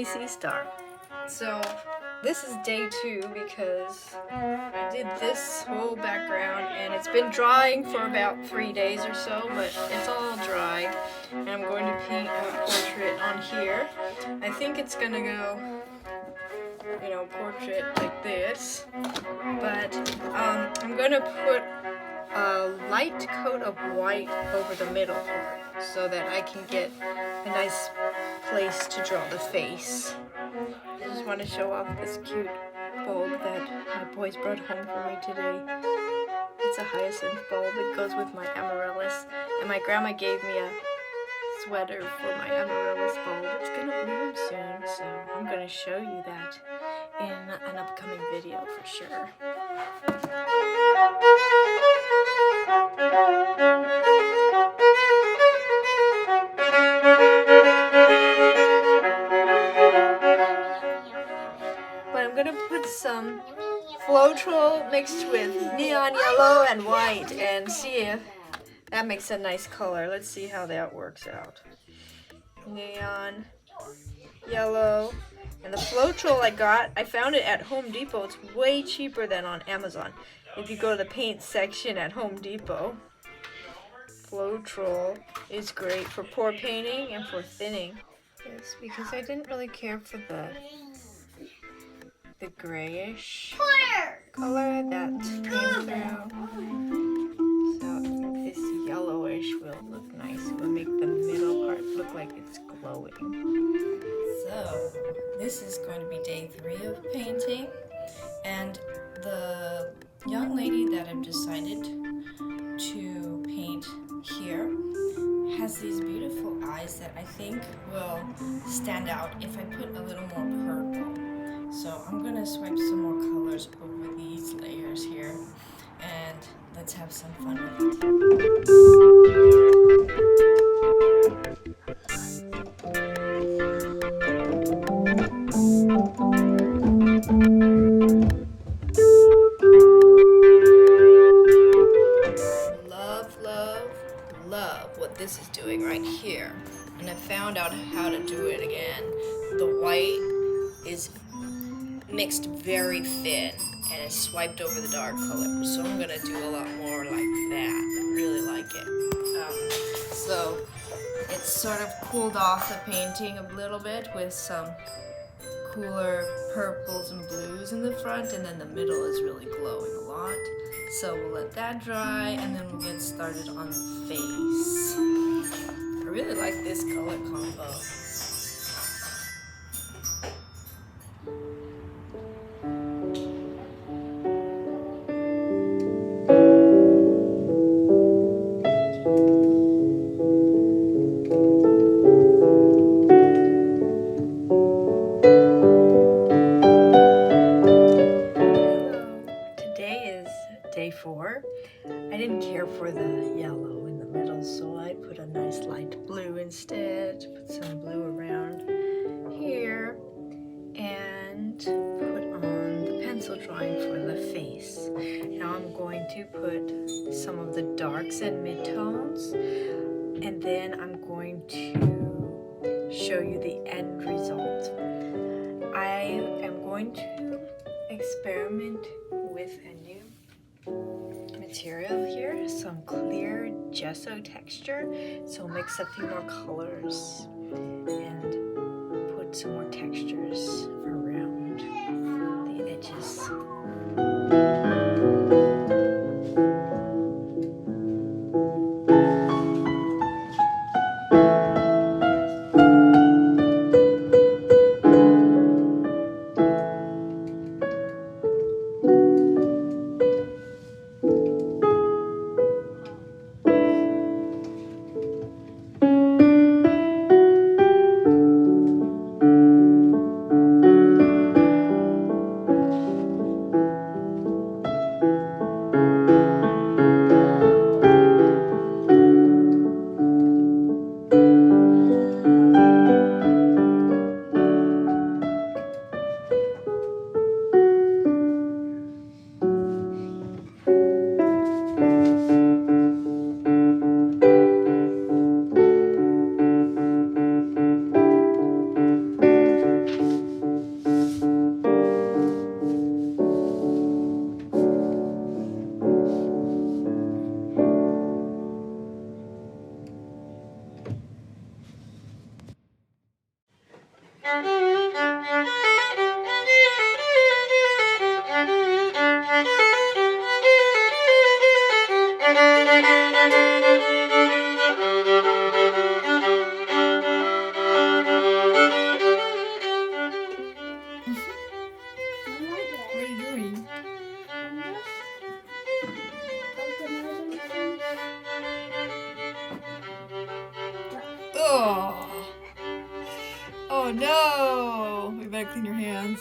Tommy Sea Star. So this is day 2 because I did this whole background and it's been drying for about 3 days or so, but it's all dry. And I'm going to paint a portrait on here. I think it's gonna go, you know, portrait like this, but I'm gonna put a light coat of white over the middle part so that I can get a nice place to draw the face. I just want to show off this cute bulb that my boys brought home for me today. It's a hyacinth bulb. It goes with my amaryllis, and my grandma gave me a sweater for my amaryllis bulb. It's gonna bloom soon, so I'm gonna show you that in an upcoming video for sure. But I'm gonna put some Floetrol mixed with neon yellow and white and see if that makes a nice color. Let's see how that works out. Neon yellow. And the Floetrol I found it at Home Depot. It's way cheaper than on Amazon. If you go to the paint section at Home Depot, Floetrol is great for pour painting and for thinning. Yes, because I didn't really care for the grayish color that came through. So I think this yellowish will look nice. It will make the middle part look like it's glowing. So this is going to be day 3 of painting, and the young lady that I've decided to paint here has these beautiful eyes that I think will stand out if I put a little more purple. So I'm going to swipe some more colors over these layers here, and let's have some fun with it. Love what this is doing right here, and I found out how to do it again. The white is mixed very thin and is swiped over the dark color, so I'm gonna do a lot more like that. I really like it. So it's sort of cooled off the painting a little bit with some cooler purples and blues in the front, and then the middle is really glowing a lot. So we'll let that dry, and then we'll get started on the face. I really like this color combo. Day 4. I didn't care for the yellow in the middle, so I put a nice light blue instead. Put some blue around here and put on the pencil drawing for the face. Now I'm going to put some of the darks and midtones, and then I'm going to show you the end result. I am going to experiment with a new material here, some clear gesso texture, so mix a few more colors and put some more textures around the edges. What are you doing? Oh. Oh no! You better clean your hands.